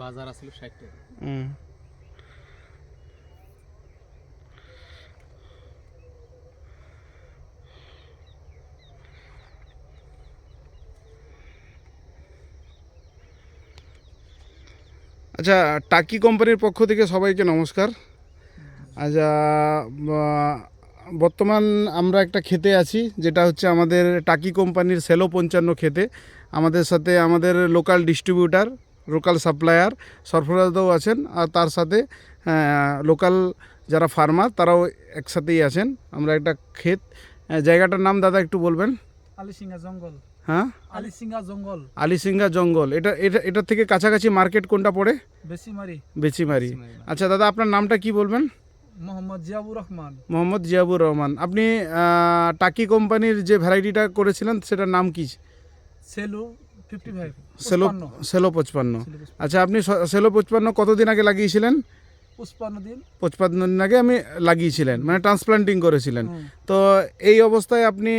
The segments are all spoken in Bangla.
বাজার আছিল 60 টাকা। আচ্ছা, টাকি কোম্পানির পক্ষ থেকে সবাইকে নমস্কার। আচ্ছা, বর্তমান আমরা একটা খেতে আছি, যেটা হচ্ছে আমাদের টাকি কোম্পানির সেলো 55 খেতে। আমাদের সাথে আমাদের লোকাল ডিস্ট্রিবিউটার, লোকাল সাপ্লায়ার সরফরাজদাও আছেন, আর তার সাথে লোকাল যারা ফার্মার তারাও একসাথেই আছেন। আমরা একটা ক্ষেত, জায়গাটার নাম দাদা একটু বলবেন? আলিসিঙ্গা জঙ্গল। হ্যাঁ, আলিসিঙ্গা জঙ্গল। আলিসিঙ্গা জঙ্গল। এটা থেকে কাছাকাছি মার্কেট কোনটা পড়ে? বেশিমারি। বেচিমারি। আচ্ছা দাদা, আপনার নামটা কি বলবেন? মোহাম্মদ জিয়াবুর রহমান। মোহাম্মদ জিয়াবুর রহমান। আপনি টাকি কোম্পানির যে ভ্যারাইটিটা করেছিলেন সেটার নাম কি? সেলু 55। সেলো 55। আচ্ছা, আপনি সেলো 55 কতদিন আগে লাগিয়েছিলেন? 55 দিন। 55 দিন আগে আমি লাগিয়েছিলেন, মানে ট্রান্সপ্লান্টিং করেছিলেন। তো এই অবস্থায় আপনি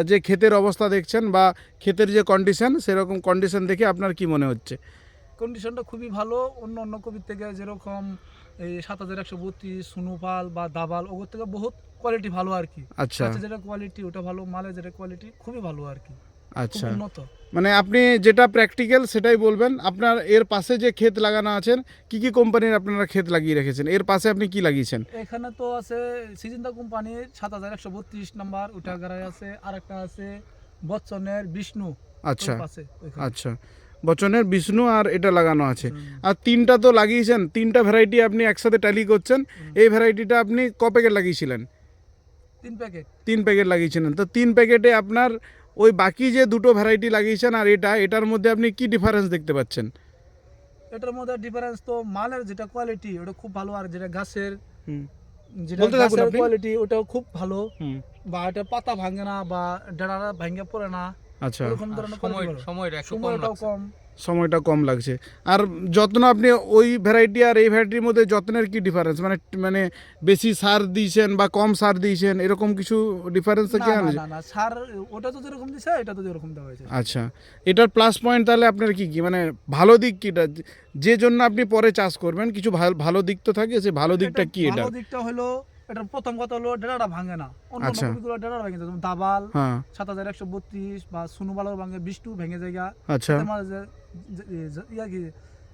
যে ক্ষেতের অবস্থা দেখছেন বা ক্ষেতের যে কন্ডিশন, সেরকম কন্ডিশন দেখে আপনার কি মনে হচ্ছে? কন্ডিশনটা খুবই ভালো। অন্য অন্য কবির থেকে যেরকম এই 7132 সুনুপাল বা দাবাল, ওগুলোর থেকে বহুত কোয়ালিটি ভালো আর কি। আচ্ছা, যেটা কোয়ালিটি ওটা ভালো, মালের যেটা কোয়ালিটি খুবই ভালো আর কি। আচ্ছা, উন্নত। মানে আপনি যেটা প্র্যাকটিক্যাল সেটাই বলবেন। আপনার এর পাশে যে ক্ষেত লাগানো আছেন, কি কি কোম্পানির আপনারা ক্ষেত লাগিয়ে রেখেছেন? এর পাশে আপনি কি লাগিয়েছেন? এখানে তো আছে সিজিন্দা কোম্পানির 7132 নাম্বার, ওটা গাড়াই আছে। আর একটা আছে বচ্চনের বিষ্ণু। আচ্ছা, ওইখানে। আচ্ছা, বচনের বিষ্ণু আর এটা লাগানো আছে। আর তিনটা তো লাগিয়েছেন, তিনটা ভ্যারাইটি আপনি একসাথে ট্যালি করছেন। এই ভ্যারাইটিটা আপনি ক প্যাকেট লাগিয়েছিলেন? 3 প্যাকেট। 3 প্যাকেট লাগিয়েছিলেন। তো 3 প্যাকেটে আপনার ওই বাকি যে দুটো ভ্যারাইটি লাগিয়েছেন আর এটার মধ্যে আপনি কি ডিফারেন্স দেখতে পাচ্ছেন? এটার মধ্যে ডিফারেন্স তো মালের যেটা কোয়ালিটি ওটা খুব ভালো, আর যেটা গাছের যেটা বলতে থাকুন গাছের আপনি। কোয়ালিটি ওটাও খুব ভালো। বা এটা পাতা ভাঙে না বা ডাঁড়া ভেঙে পড়ে না। আচ্ছা, এরকম ধরনের সময়টাও কম। সময়টা কম লাগছে। আর যত্ন আপনি ওই ভ্যারাইটি আর এই ভ্যারাইটির মধ্যে যত্নের কি ডিফারেন্স? মানে বেশি সার দিয়েছেন বা কম সার দিয়েছেন, এরকম কিছু ডিফারেন্স কি আছে? না সার ওটা তো যেরকম দিছে এটা তো যেরকম দেওয়া হয়েছে। আচ্ছা, এটার প্লাস পয়েন্ট তাহলে আপনার কি কি, মানে ভালো দিক কিটা, যে জন্য আপনি পরে চাষ করবেন, কিছু ভালো দিক তো থাকে, সে ভালো দিকটা কি? এটা ভালো দিকটা হলো, এটার প্রথম কথা হলো ডাঁড়াটা ভাঙে না। অন্য আচ্ছা, কবিগুলো ডাঁড়া ভেঙে যায়, যেমন দাবাল হ্যাঁ, 7132 বা সুনুবালার ভাঙে, বিষ্ণু ভেঙে জায়গা। আচ্ছা,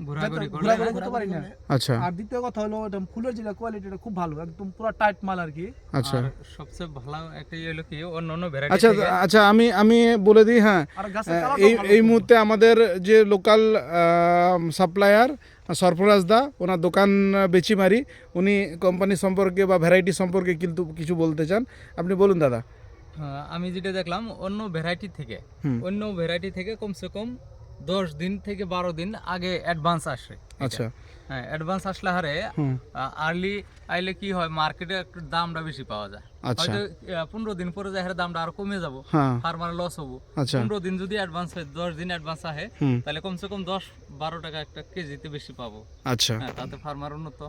ঘোরাঘুরি করতে পারি না। আচ্ছা, আর দ্বিতীয় কথা হলো এটা ফুলের যেটা কোয়ালিটিটা খুব ভালো, একদম পুরো টাইট মাল আর কি। আচ্ছা, সবচেয়ে ভালো একটা হলো কি অন্য ভ্যারাইটি আচ্ছা, আচ্ছা, আমি বলে দিই। হ্যাঁ, আর গাছের এই মুহূর্তে আমাদের যে লোকাল সাপ্লায়ার সরফরাজ দা, ওনার দোকান বেচিমারি, উনি কোম্পানি সম্পর্কে বা ভ্যারাইটি সম্পর্কে কিন্তু কিছু বলতে চান। আপনি বলুন দাদা। আমি যেটা দেখলাম অন্য ভ্যারাইটি থেকে কমসে কম 10 দিন থেকে 12 দিন আগে অ্যাডভান্স আসে। আচ্ছা, হ্যাঁ, অ্যাডভান্স আসলে হারে আর্লি আইলে কি হয়, মার্কেটে একটু দামটা বেশি পাওয়া যায়। আচ্ছা, হয়তো 15 দিন পরে যায় দামটা আরো কমে যাবো, ফার্মার লস হবো। আচ্ছা, 15 দিন যদি অ্যাডভান্স হয়, 10 দিন অ্যাডভান্স আহে, তাহলে কমসে কম 10-12 টাকা একটা কেজিতে বেশি পাবো। আচ্ছা, তাতে ফার্মার উন্নত।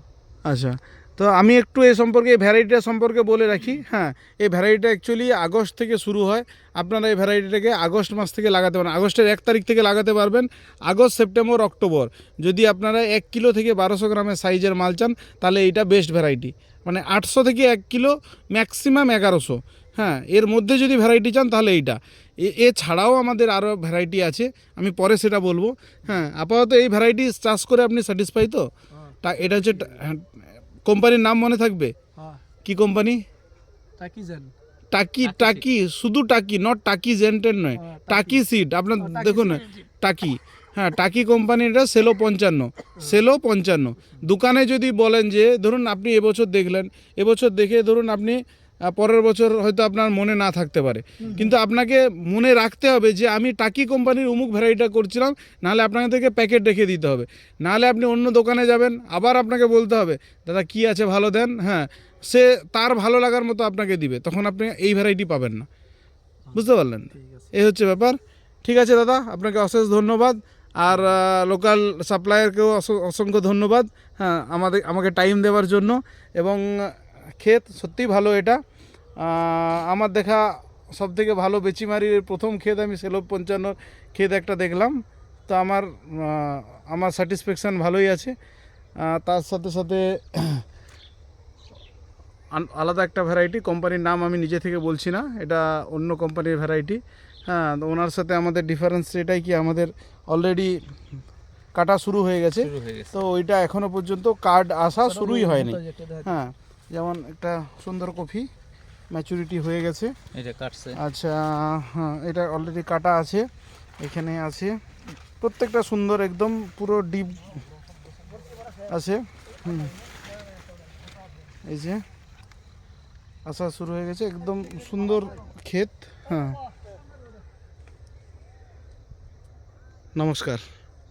আচ্ছা, তো আমি একটু এই সম্পর্কে, এই ভ্যারাইটিটা সম্পর্কে বলে রাখি। হ্যাঁ, এই ভ্যারাইটিটা অ্যাকচুয়ালি আগস্ট থেকে শুরু হয়। আপনারা এই ভ্যারাইটিটাকে আগস্ট মাস থেকে লাগাতে পারেন, আগস্টের 1 তারিখ থেকে লাগাতে পারবেন। আগস্ট, সেপ্টেম্বর, অক্টোবর যদি আপনারা 1 কিলো থেকে 1200 গ্রামের সাইজের মাল চান, তাহলে এইটা বেস্ট ভ্যারাইটি। মানে 800 থেকে 1 কিলো, ম্যাক্সিমাম 1100। হ্যাঁ, এর মধ্যে যদি ভ্যারাইটি চান তাহলে এইটা। এছাড়াও আমাদের আরও ভ্যারাইটি আছে, আমি পরে সেটা বলবো। হ্যাঁ, আপাতত এই ভ্যারাইটি চাষ করে আপনি স্যাটিসফাই তো? এটা হচ্ছে কোম্পানির নাম মনে থাকবে? কি কোম্পানি? টাকি, শুধু টাকি, নট টাকি জেন্টেন নয়, টাকি সিড। আপনার দেখুন টাকি, হ্যাঁ, টাকি কোম্পানিটা সেলো 55। দোকানে যদি বলেন যে ধরুন আপনি এবছর দেখলেন, এবছর দেখে ধরুন আপনি পরের বছর হয়তো আপনার মনে না থাকতে পারে, কিন্তু আপনাকে মনে রাখতে হবে যে আমি টাকি কোম্পানির অমুক ভ্যারাইটিটা করছিলাম, নাহলে আপনাকে থেকে প্যাকেট রেখে দিতে হবে। নাহলে আপনি অন্য দোকানে যাবেন, আবার আপনাকে বলতে হবে দাদা কি আছে ভালো দেন। হ্যাঁ, সে তার ভালো লাগার মতো আপনাকে দিবে, তখন আপনি এই ভ্যারাইটি পাবেন না। বুঝতে পারলেন? এই হচ্ছে ব্যাপার। ঠিক আছে দাদা, আপনাকে অশেষ ধন্যবাদ। আর লোকাল সাপ্লায়ারকেও অসংখ্য ধন্যবাদ। হ্যাঁ, আমাকে টাইম দেওয়ার জন্য। এবং ক্ষেত সত্যিই ভালো এটা। আমার দেখা সবথেকে ভালো বেচিমারির প্রথম ক্ষেত আমি সেলো 55 ক্ষেত একটা দেখলাম। তো আমার স্যাটিসফ্যাকশান ভালোই আছে। তার সাথে সাথে আলাদা একটা ভ্যারাইটি, কোম্পানির নাম আমি নিজে থেকে বলছি না, এটা অন্য কোম্পানির ভ্যারাইটি। হ্যাঁ, তো ওনার সাথে আমাদের ডিফারেন্স এটাই কি, আমাদের অলরেডি কাটা শুরু হয়ে গেছে, শুরু হয়ে গেছে। তো ওইটা এখনও পর্যন্ত কার্ড আসা শুরুই হয়নি। যেটা দেখা হ্যাঁ, যেমন একটা সুন্দর কফি ম্যাচুরিটি হয়ে গেছে। এটা কাটছে। আচ্ছা, হ্যাঁ, এটা অলরেডি কাটা আছে, এখানে আছে, প্রত্যেকটা সুন্দর একদম পুরো ডিপ আছে। এই যে আসা শুরু হয়ে গেছে, একদম সুন্দর ক্ষেত। হ্যাঁ, নমস্কার।